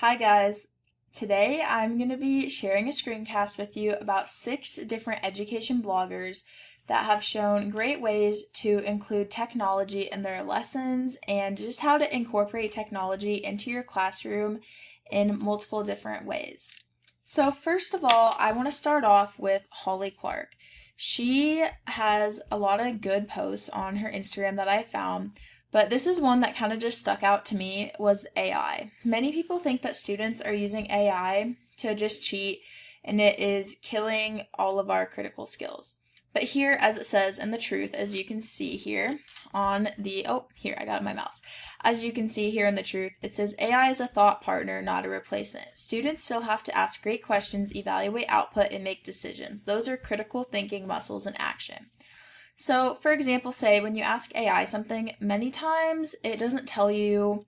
Hi guys. Today I'm going to be sharing a screencast with you about 6 different education bloggers that have shown great ways to include technology in their lessons and just how to incorporate technology into your classroom in multiple different ways. So first of all, I want to start off with Holly Clark. She has a lot of good posts on her Instagram that I found, but this is one that kind of just stuck out to me was AI. Many people think that students are using AI to just cheat and it is killing all of our critical skills. But here, as it says in the truth, as you can see here on the, here, I got my mouse. As you can see here in the truth, it says AI is a thought partner, not a replacement. Students still have to ask great questions, evaluate output, and make decisions. Those are critical thinking muscles in action. So, for example, say when you ask AI something, many times it doesn't tell you,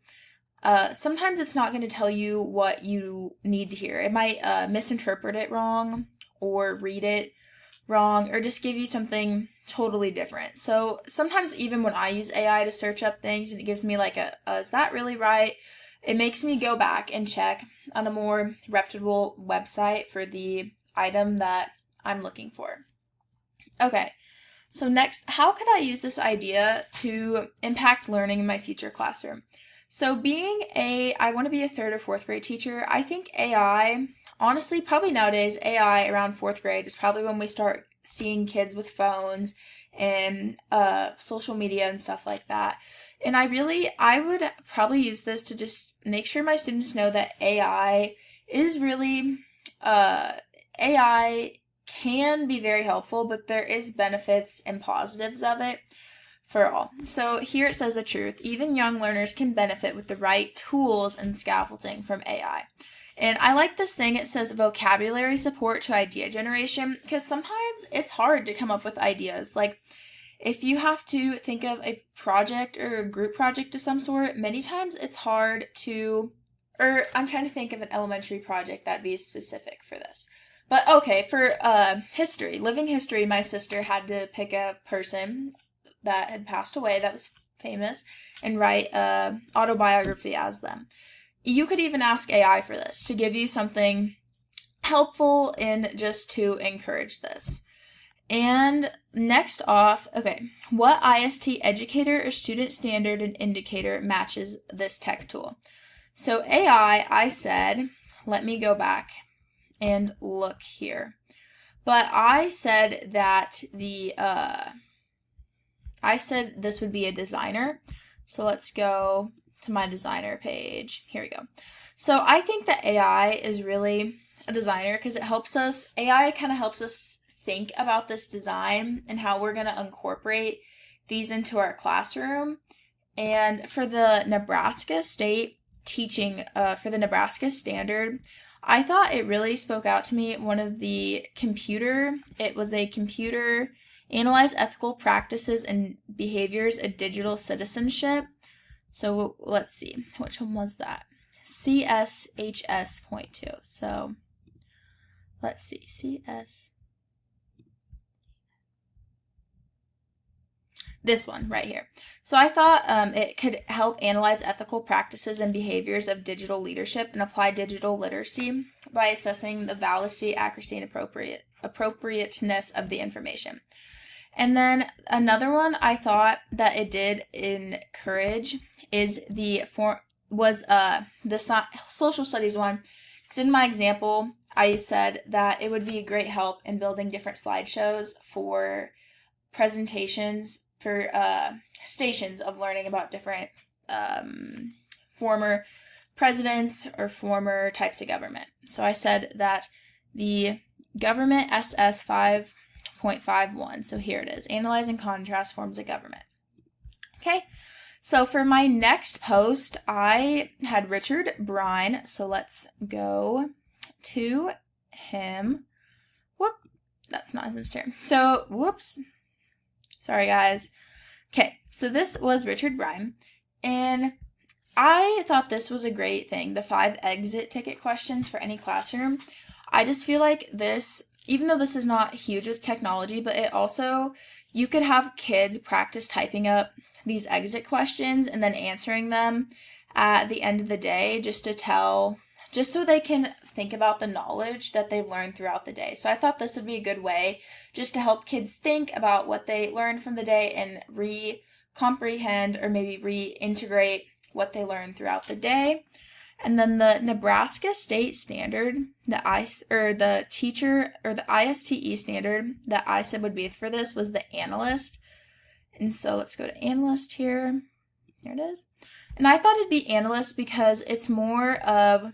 sometimes it's not going to tell you what you need to hear. It might misinterpret it wrong or read it wrong or just give you something totally different. So sometimes even when I use AI to search up things and it gives me like is that really right? It makes me go back and check on a more reputable website for the item that I'm looking for. Okay. So next, how could I use this idea to impact learning in my future classroom? So I want to be a 3rd or 4th grade teacher. I think AI, honestly, probably nowadays, AI around 4th grade is probably when we start seeing kids with phones and social media and stuff like that. And I would probably use this to just make sure my students know that AI is really, AI can be very helpful, but there is benefits and positives of it for all. So here it says the truth. Even young learners can benefit with the right tools and scaffolding from AI. And I like this thing. It says vocabulary support to idea generation because sometimes it's hard to come up with ideas. Like if you have to think of a project or a group project of some sort, many times it's hard to, or I'm trying to think of an elementary project that'd be specific for this. But okay, for living history, my sister had to pick a person that had passed away that was famous and write an autobiography as them. You could even ask AI for this to give you something helpful and just to encourage this. And next off, okay, what IST educator or student standard and indicator matches this tech tool? So AI, I said, let me go back and look here. But I said that I said this would be a designer. So let's go to my designer page. Here we go. So I think that AI is really a designer because AI kind of helps us think about this design and how we're going to incorporate these into our classroom. And for the Nebraska State teaching, for the Nebraska Standard, I thought it really spoke out to me. It was a computer analyze ethical practices and behaviors of digital citizenship. So let's see, which one was that? CSHS.2. So let's see, this one right here. So I thought it could help analyze ethical practices and behaviors of digital leadership and apply digital literacy by assessing the validity, accuracy, and appropriateness of the information. And then another one I thought that it did encourage is the social studies one. Because in my example, I said that it would be a great help in building different slideshows for presentations for stations of learning about different former presidents or former types of government. So I said that the government SS 5.51. So here it is, analyze and contrast forms of government. Okay, so for my next post, I had Richard Brine. So let's go to him. Whoop, that's not his Instagram. So, whoops. Sorry, guys. Okay, so this was Richard Brine, and I thought this was a great thing, the 5 exit ticket questions for any classroom. I just feel like this, even though this is not huge with technology, but you could have kids practice typing up these exit questions and then answering them at the end of the day just to tell just so they can think about the knowledge that they've learned throughout the day. So I thought this would be a good way just to help kids think about what they learned from the day and comprehend or maybe reintegrate what they learned throughout the day. And then the Nebraska State Standard, the ISTE standard that I said would be for this was the analyst. And so let's go to analyst here. Here it is. And I thought it'd be analyst because it's more of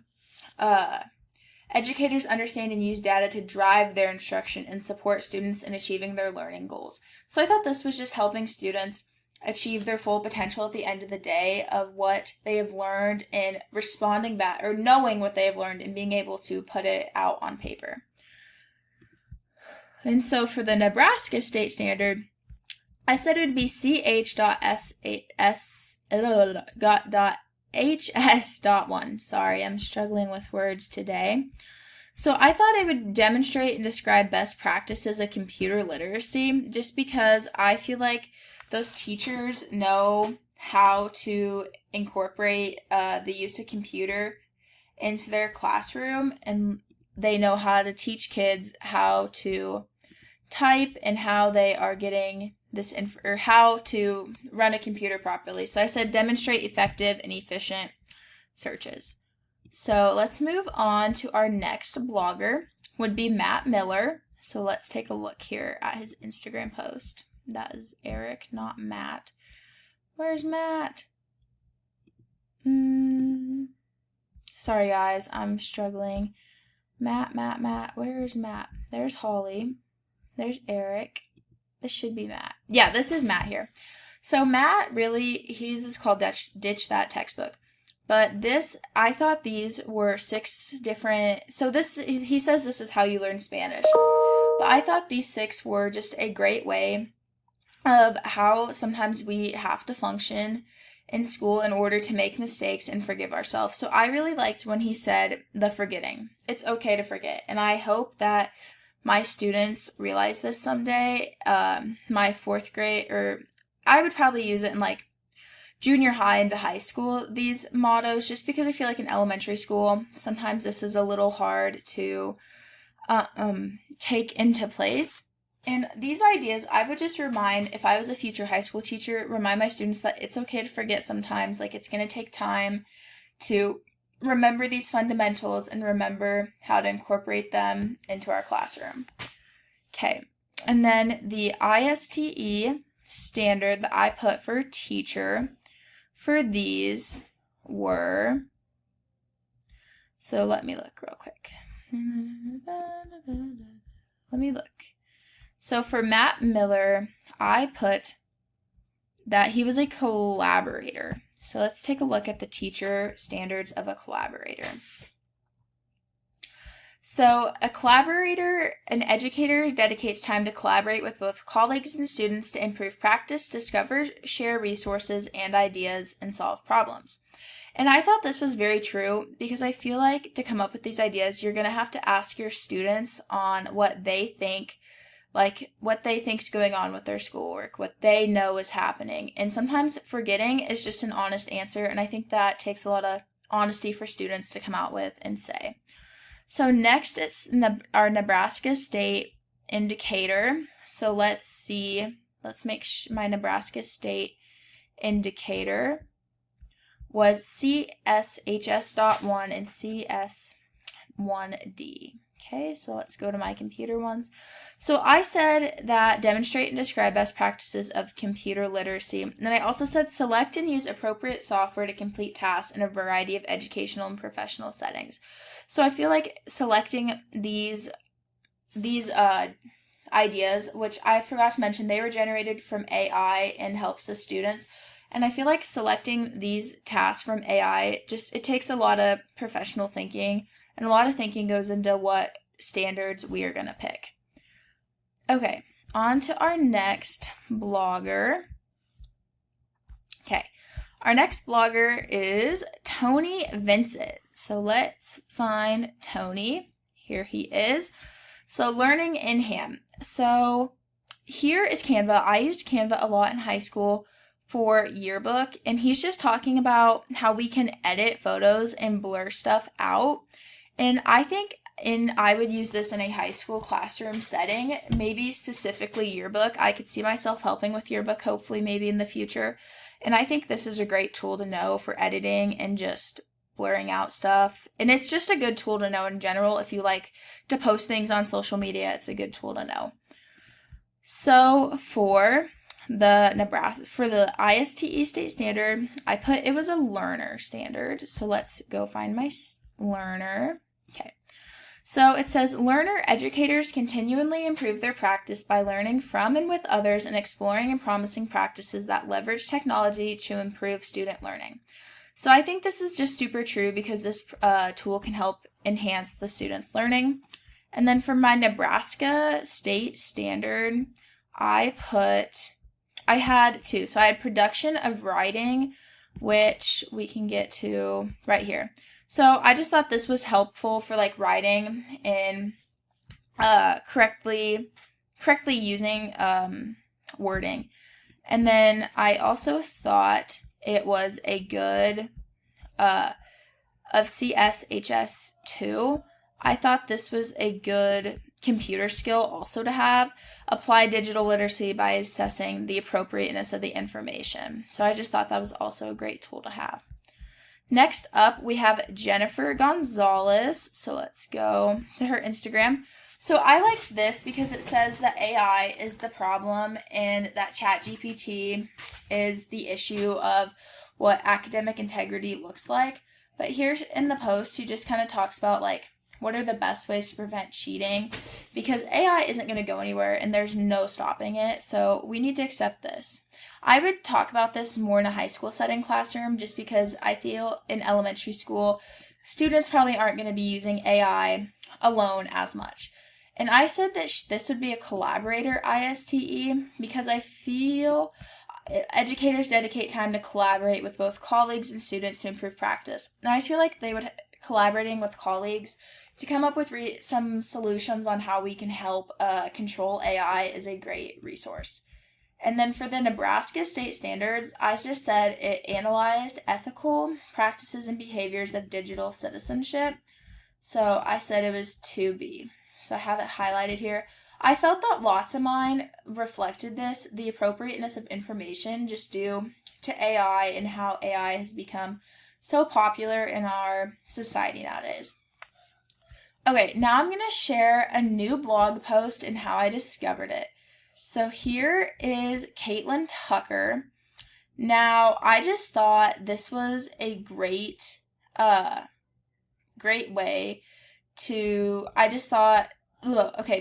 educators understand and use data to drive their instruction and support students in achieving their learning goals. So I thought this was just helping students achieve their full potential at the end of the day of what they have learned and responding back or knowing what they have learned and being able to put it out on paper. And so for the Nebraska State Standard, I said it would be ch.hs.1. Sorry, I'm struggling with words today. So I thought I would demonstrate and describe best practices of computer literacy just because I feel like those teachers know how to incorporate the use of computer into their classroom, and they know how to teach kids how to type and how they are getting this or how to run a computer properly. So I said demonstrate effective and efficient searches. So let's move on to our next blogger, would be Matt Miller. So let's take a look here at his Instagram post. That is Eric, not Matt. Where's Matt? Sorry guys, I'm struggling. Matt. Where is Matt? There's Holly. There's Eric. This should be Matt. Yeah, this is Matt here. So Matt he's is called Ditch That Textbook. But I thought these were 6 different, he says this is how you learn Spanish. But I thought these 6 were just a great way of how sometimes we have to function in school in order to make mistakes and forgive ourselves. So I really liked when he said the forgetting. It's okay to forget. And I hope that my students realize this someday. My 4th grade, or I would probably use it in like junior high into high school, these mottos, just because I feel like in elementary school, sometimes this is a little hard to take into place. And these ideas, I would just remind, if I was a future high school teacher, remind my students that it's okay to forget sometimes. Like, it's going to take time to remember these fundamentals and remember how to incorporate them into our classroom. Okay, and then the ISTE standard that I put for teacher for these were, so let me look real quick. So for Matt Miller, I put that he was a collaborator. So let's take a look at the teacher standards of a collaborator. So a collaborator, an educator, dedicates time to collaborate with both colleagues and students to improve practice, discover, share resources and ideas, and solve problems. And I thought this was very true because I feel like to come up with these ideas, you're going to have to ask your students on what they think, like what they think's going on with their schoolwork, what they know is happening. And sometimes forgetting is just an honest answer, and I think that takes a lot of honesty for students to come out with and say. So next is our Nebraska State indicator. So let's make my Nebraska State indicator was CSHS.1 and CS1D. Okay, so let's go to my computer ones. So I said that demonstrate and describe best practices of computer literacy. And then I also said select and use appropriate software to complete tasks in a variety of educational and professional settings. So I feel like selecting these ideas, which I forgot to mention, they were generated from AI and helps the students. And I feel like selecting these tasks from AI, it takes a lot of professional thinking, and a lot of thinking goes into what standards we are going to pick. Okay, on to our next blogger. Okay, our next blogger is Tony Vincent. So let's find Tony. Here he is. So learning in hand. So here is Canva. I used Canva a lot in high school for yearbook, and he's just talking about how we can edit photos and blur stuff out. And I would use this in a high school classroom setting, maybe specifically yearbook. I could see myself helping with yearbook, hopefully, maybe in the future. And I think this is a great tool to know for editing and just blurring out stuff. And it's just a good tool to know in general. If you like to post things on social media, it's a good tool to know. So for the ISTE state standard, I put it was a learner standard. So let's go find my learner. Okay. So it says, learner educators continually improve their practice by learning from and with others and exploring and promising practices that leverage technology to improve student learning. So I think this is just super true because this tool can help enhance the students' learning. And then for my Nebraska state standard, I had two. So I had production of writing, which we can get to right here. So I just thought this was helpful for like writing and correctly using wording. And then I also thought it was a good of CSHS2. I thought this was a good computer skill also to have. Apply digital literacy by assessing the appropriateness of the information. So I just thought that was also a great tool to have. Next up, we have Jennifer Gonzalez. So let's go to her Instagram. So I liked this because it says that AI is the problem and that ChatGPT is the issue of what academic integrity looks like. But here in the post, she just kind of talks about like what are the best ways to prevent cheating, because AI isn't going to go anywhere and there's no stopping it. So we need to accept this. I would talk about this more in a high school setting classroom just because I feel in elementary school, students probably aren't going to be using AI alone as much. And I said that this would be a collaborator ISTE because I feel educators dedicate time to collaborate with both colleagues and students to improve practice. And I just feel like collaborating with colleagues to come up with some solutions on how we can help control AI is a great resource. And then for the Nebraska state standards, I just said it analyzed ethical practices and behaviors of digital citizenship. So I said it was 2B. So I have it highlighted here. I felt that lots of mine reflected this, the appropriateness of information just due to AI and how AI has become so popular in our society nowadays. Okay, now I'm going to share a new blog post and how I discovered it. So here is Caitlin Tucker. Now, I just thought this was a great way to, to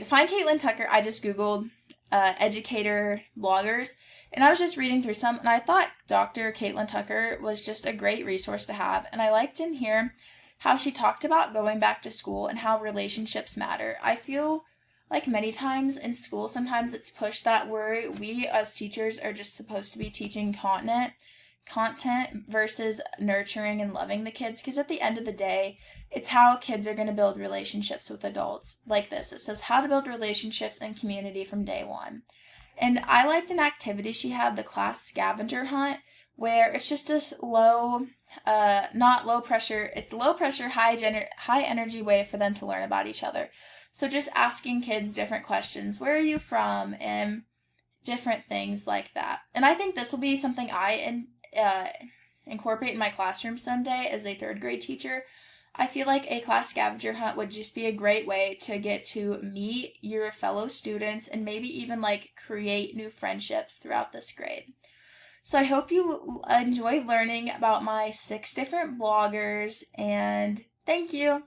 find Caitlin Tucker, I just Googled educator bloggers, and I was just reading through some, and I thought Dr. Caitlin Tucker was just a great resource to have, and I liked in here how she talked about going back to school and how relationships matter. I feel like many times in school, sometimes it's pushed that we as teachers are just supposed to be teaching content versus nurturing and loving the kids, because at the end of the day, it's how kids are going to build relationships with adults. Like this, it says how to build relationships and community from day one. And I liked an activity she had, the class scavenger hunt, where it's just this not low pressure, it's low pressure, high energy way for them to learn about each other. So just asking kids different questions, where are you from, and different things like that. And I think this will be something I incorporate in my classroom someday as a third grade teacher. I feel like a class scavenger hunt would just be a great way to get to meet your fellow students and maybe even like create new friendships throughout this grade. So I hope you enjoyed learning about my 6 different bloggers, and thank you.